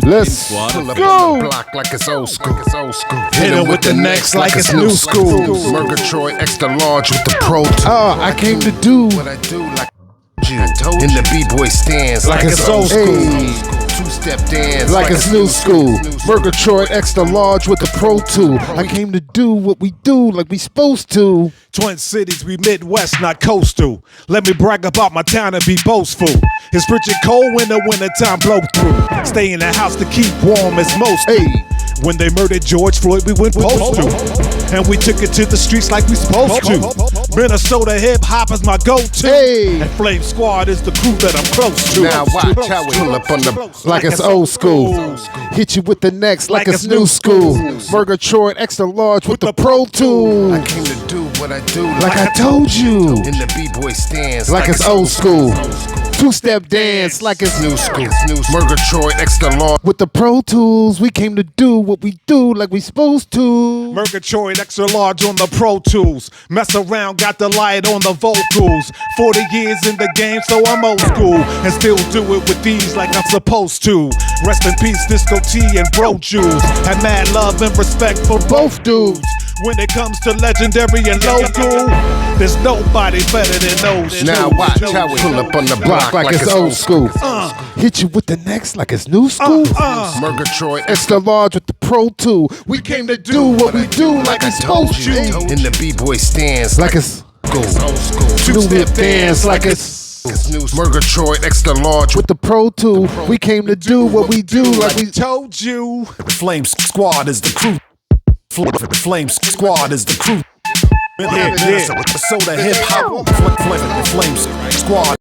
Let's pull up go. on the block like it's old school. Hit him with the next like it's new school. Mergatroid extra large with the pro. I came to do What I do like you. In the b-boy stands like it's old school. Two-step dance Like it's new school. Mergatroid extra large with the Pro 2. I came to do what we do like we supposed to. Twin Cities, we Midwest, not coastal. Let me brag about my town and be boastful. It's frigid cold when the wintertime blow through. Stay in the house to keep warm as most. Hey, When they murdered George Floyd, we went postal. And we took it to the streets like we supposed to. Minnesota hip hop is my go-to. Hey. And Flamesquad is the crew that I'm close to. Now watch how we pull up on the like it's old school. Hit you with the next like it's new school. Mergatroid extra large with the Pro 2. I came to do what I do Like I told you. in the b-boy stands Like it's old school. Two-step dance like it's new school. Mergatroid extra large. with the Pro Tools. We came to do what we do like we supposed to. Mergatroid extra large on the Pro Tools. Mess around, got Delite on the vocals. 40 years in the game, so I'm old school. And still do it with these like I'm supposed to. Rest in peace, Disco T and Bro Jules. Had mad love and respect for both dudes. When it comes to legendary and local, there's nobody better than those. Now two. watch how we pull up on the block Like it's old school. Hit you with the next like it's new school. Mergatroid Extra large with the Pro 2. We came to do what we do like we supposed to. in the b-boy stands Like it's old school. two-step dance like it's Mergatroid extra large with the Pro 2. We came to do what we do like we Told you. Flamesquad is the crew. Flamesquad is the crew. Minnesota hip hop. Flamesquad.